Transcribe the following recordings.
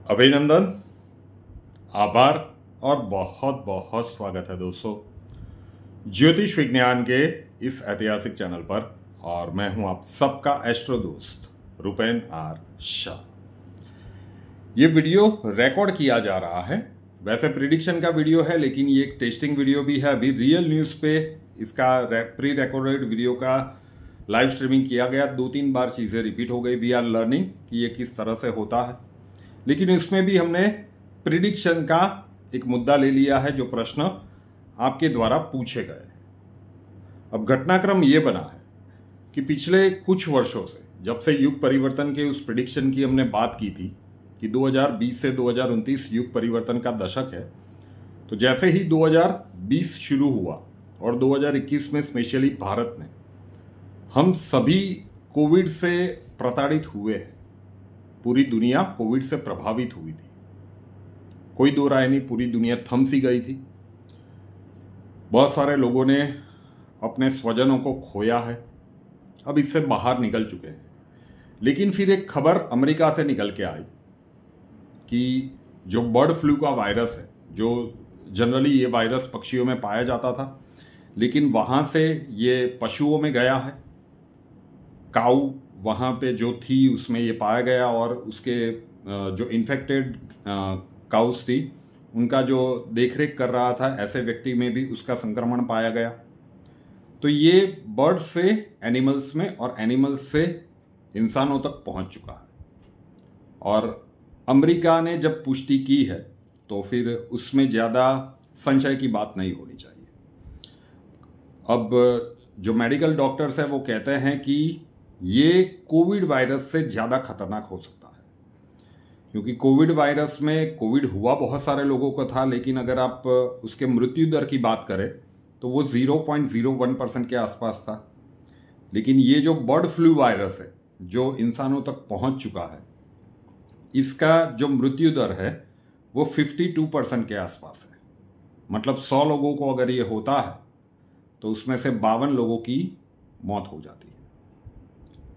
अभिनंदन, आभार और बहुत बहुत स्वागत है दोस्तों ज्योतिष विज्ञान के इस ऐतिहासिक चैनल पर। और मैं हूं आप सबका एस्ट्रो दोस्त रुपेन आर शाह। ये वीडियो रिकॉर्ड किया जा रहा है, वैसे प्रिडिक्शन का वीडियो है लेकिन ये एक टेस्टिंग वीडियो भी है। अभी रियल न्यूज़ पे इसका प्री रिकॉर्डेड वीडियो का लाइव स्ट्रीमिंग किया गया, 2-3 बार चीज़ें रिपीट हो गई। वी आर लर्निंग कि ये किस तरह से होता है, लेकिन इसमें भी हमने प्रिडिक्शन का एक मुद्दा ले लिया है जो प्रश्न आपके द्वारा पूछे गए। अब घटनाक्रम ये बना है कि पिछले कुछ वर्षों से, जब से युग परिवर्तन के उस प्रिडिक्शन की हमने बात की थी कि 2020 से 2029 युग परिवर्तन का दशक है, तो जैसे ही 2020 शुरू हुआ और 2021 में स्पेशली भारत में हम सभी कोविड से प्रताड़ित हुए हैं। पूरी दुनिया कोविड से प्रभावित हुई थी, कोई दो राय नहीं, पूरी दुनिया थम सी गई थी। बहुत सारे लोगों ने अपने स्वजनों को खोया है, अब इससे बाहर निकल चुके हैं। लेकिन फिर एक खबर अमेरिका से निकल के आई कि जो बर्ड फ्लू का वायरस है, जो जनरली ये वायरस पक्षियों में पाया जाता था, लेकिन वहां से ये पशुओं में गया है। काऊ वहाँ पे जो थी उसमें ये पाया गया और उसके जो इन्फेक्टेड काउस थी उनका जो देखरेख कर रहा था ऐसे व्यक्ति में भी उसका संक्रमण पाया गया। तो ये बर्ड से एनिमल्स में और एनिमल्स से इंसानों तक पहुंच चुका है। और अमेरिका ने जब पुष्टि की है तो फिर उसमें ज़्यादा संशय की बात नहीं होनी चाहिए। अब जो मेडिकल डॉक्टर्स हैं वो कहते हैं कि ये कोविड वायरस से ज़्यादा खतरनाक हो सकता है, क्योंकि कोविड वायरस में कोविड हुआ बहुत सारे लोगों को था, लेकिन अगर आप उसके मृत्यु दर की बात करें तो वो 0.01% के आसपास था। लेकिन ये जो बर्ड फ्लू वायरस है जो इंसानों तक पहुंच चुका है, इसका जो मृत्यु दर है वो 52% के आसपास है। मतलब 100 लोगों को अगर ये होता है तो उसमें से 52 लोगों की मौत हो जाती है।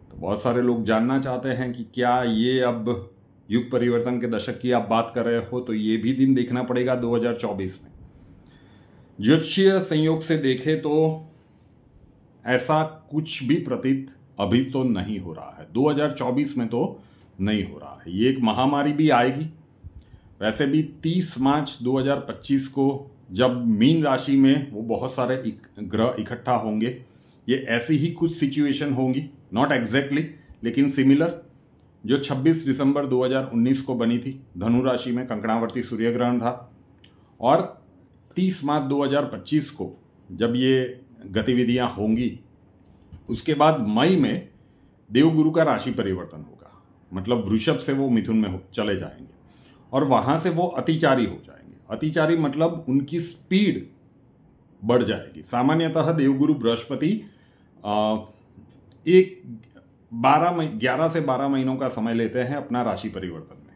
तो बहुत सारे लोग जानना चाहते हैं कि क्या ये अब युग परिवर्तन के दशक की आप बात कर रहे हो, तो ये भी दिन देखना पड़ेगा 2024 में। ज्योतिषीय संयोग से देखें तो ऐसा कुछ भी प्रतीत अभी तो नहीं हो रहा है, 2024 में तो नहीं हो रहा है। ये एक महामारी भी आएगी। वैसे भी 30 मार्च 2025 को जब मीन राशि में वो बहुत सारे ग्रह इकट्ठा होंगे, ये ऐसी ही कुछ सिचुएशन होंगी, नॉट एग्जैक्टली लेकिन सिमिलर, जो 26 दिसंबर 2019 को बनी थी। धनु राशि में कंकणावर्ती सूर्य ग्रहण था। और 30 मार्च 2025 को जब ये गतिविधियां होंगी, उसके बाद मई में देवगुरु का राशि परिवर्तन होगा। मतलब वृषभ से वो मिथुन में चले जाएंगे और वहां से वो अतिचारी हो जाएंगे। अतिचारी मतलब उनकी स्पीड बढ़ जाएगी। सामान्यतः देवगुरु बृहस्पति 11 से 12 महीनों का समय लेते हैं अपना राशि परिवर्तन में,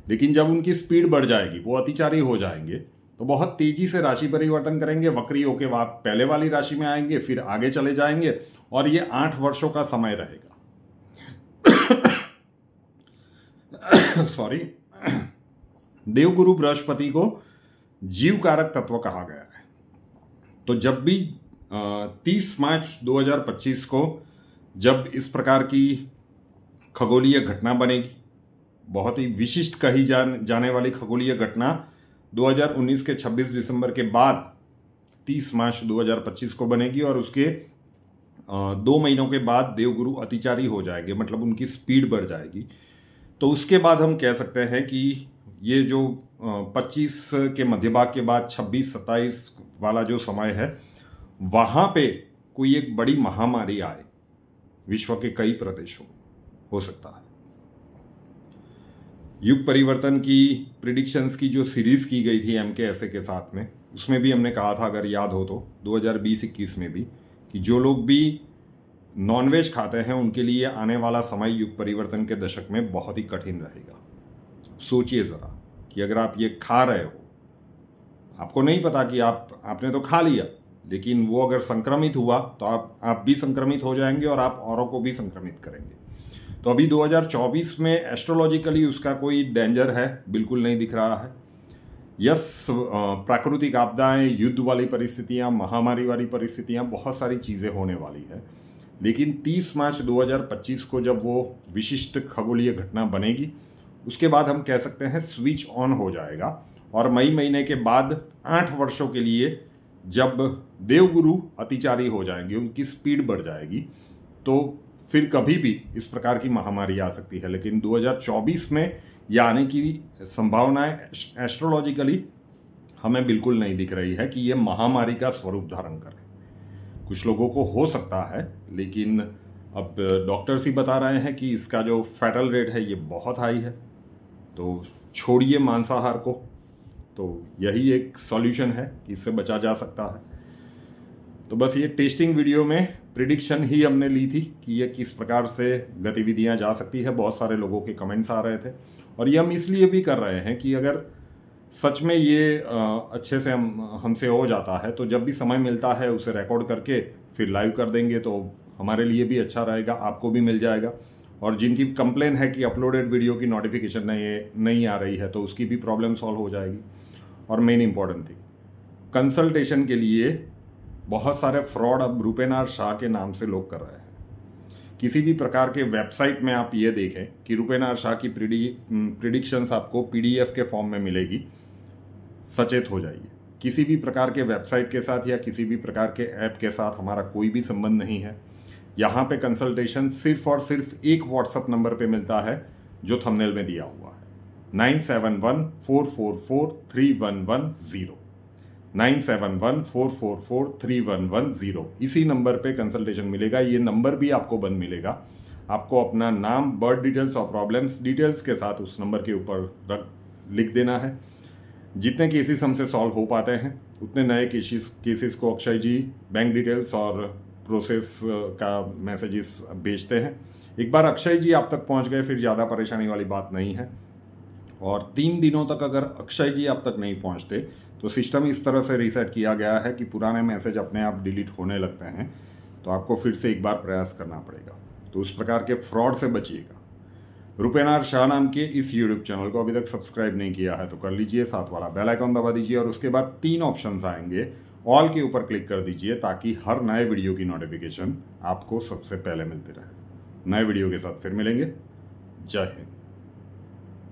लेकिन जब उनकी स्पीड बढ़ जाएगी, वो अतिचारी हो जाएंगे, तो बहुत तेजी से राशि परिवर्तन करेंगे। वक्री होके आप पहले वाली राशि में आएंगे, फिर आगे चले जाएंगे और ये 8 वर्षों का समय रहेगा। सॉरी। देवगुरु बृहस्पति को जीव कारक तत्व कहा गया है। तो जब भी 30 मार्च 2025 को जब इस प्रकार की खगोलीय घटना बनेगी, बहुत ही विशिष्ट कही जाने वाली खगोलीय घटना 2019 के 26 दिसंबर के बाद 30 मार्च 2025 को बनेगी और उसके 2 महीनों के बाद देवगुरु अतिचारी हो जाएंगे, मतलब उनकी स्पीड बढ़ जाएगी। तो उसके बाद हम कह सकते हैं कि ये जो 25 के मध्य भाग के बाद 26-27 वाला जो समय है, वहां पे कोई एक बड़ी महामारी आए विश्व के कई प्रदेशों में, हो सकता है। युग परिवर्तन की प्रिडिक्शंस की जो सीरीज की गई थी MKSA के साथ में, उसमें भी हमने कहा था, अगर याद हो तो 2020-21 में भी, कि जो लोग भी नॉनवेज खाते हैं उनके लिए आने वाला समय युग परिवर्तन के दशक में बहुत ही कठिन रहेगा। सोचिए जरा कि अगर आप ये खा रहे हो, आपको नहीं पता कि आपने तो खा लिया, लेकिन वो अगर संक्रमित हुआ तो आप भी संक्रमित हो जाएंगे और आप औरों को भी संक्रमित करेंगे। तो अभी 2024 में एस्ट्रोलॉजिकली उसका कोई डेंजर है बिल्कुल नहीं दिख रहा है। यस, प्राकृतिक आपदाएं, युद्ध वाली परिस्थितियां, महामारी वाली परिस्थितियां, बहुत सारी चीज़ें होने वाली है, लेकिन 30 मार्च 2025 को जब वो विशिष्ट खगोलीय घटना बनेगी उसके बाद हम कह सकते हैं स्विच ऑन हो जाएगा। और मई महीने के बाद 8 वर्षों के लिए जब देवगुरु अतिचारी हो जाएंगे, उनकी स्पीड बढ़ जाएगी, तो फिर कभी भी इस प्रकार की महामारी आ सकती है। लेकिन 2024 में यह आने की संभावनाएं एस्ट्रोलॉजिकली हमें बिल्कुल नहीं दिख रही है कि ये महामारी का स्वरूप धारण करे। कुछ लोगों को हो सकता है, लेकिन अब डॉक्टर्स ही बता रहे हैं कि इसका जो फैटल रेट है ये बहुत हाई है, तो छोड़िए मांसाहार को। तो यही एक सॉल्यूशन है कि इससे बचा जा सकता है। तो बस ये टेस्टिंग वीडियो में प्रिडिक्शन ही हमने ली थी कि ये किस प्रकार से गतिविधियां जा सकती है। बहुत सारे लोगों के कमेंट्स आ रहे थे, और ये हम इसलिए भी कर रहे हैं कि अगर सच में ये अच्छे से हमसे हो जाता है तो जब भी समय मिलता है उसे रिकॉर्ड करके फिर लाइव कर देंगे, तो हमारे लिए भी अच्छा रहेगा, आपको भी मिल जाएगा। और जिनकी कंप्लेन है कि अपलोडेड वीडियो की नोटिफिकेशन नहीं आ रही है, तो उसकी भी प्रॉब्लम सॉल्व हो जाएगी। और मेन इंपॉर्टेंट थिंग, कंसल्टेशन के लिए बहुत सारे फ्रॉड अब रूपेनार शाह के नाम से लोग कर रहे हैं। किसी भी प्रकार के वेबसाइट में आप ये देखें कि रूपेनार शाह की प्रिडिक्शंस आपको पीडीएफ के फॉर्म में मिलेगी, सचेत हो जाइए। किसी भी प्रकार के वेबसाइट के साथ या किसी भी प्रकार के ऐप के साथ हमारा कोई भी संबंध नहीं है। यहाँ पे कंसल्टेशन सिर्फ और सिर्फ एक व्हाट्सएप नंबर पे मिलता है जो थंबनेल में दिया हुआ है, 9714443110, 9714443110। इसी नंबर पे कंसल्टेशन मिलेगा। ये नंबर भी आपको बंद मिलेगा। आपको अपना नाम, बर्थ डिटेल्स और प्रॉब्लम्स डिटेल्स के साथ उस नंबर के ऊपर लिख देना है। जितने केसेस हमसे सॉल्व हो पाते हैं उतने नए केसेस को अक्षय जी बैंक डिटेल्स और प्रोसेस का मैसेजेस भेजते हैं। एक बार अक्षय जी आप तक पहुंच गए फिर ज़्यादा परेशानी वाली बात नहीं है। और 3 दिनों तक अगर अक्षय जी आप तक नहीं पहुंचते तो सिस्टम इस तरह से रीसेट किया गया है कि पुराने मैसेज अपने आप डिलीट होने लगते हैं, तो आपको फिर से एक बार प्रयास करना पड़ेगा। तो उस प्रकार के फ्रॉड से बचिएगा। रूपेनार शाह नाम के इस यूट्यूब चैनल को अभी तक सब्सक्राइब नहीं किया है तो कर लीजिए, साथ वाला बेल आइकन दबा दीजिए और उसके बाद 3 ऑप्शंस आएंगे, ऑल के ऊपर क्लिक कर दीजिए ताकि हर नए वीडियो की नोटिफिकेशन आपको सबसे पहले मिलती रहे। नए वीडियो के साथ फिर मिलेंगे। जय हिंद।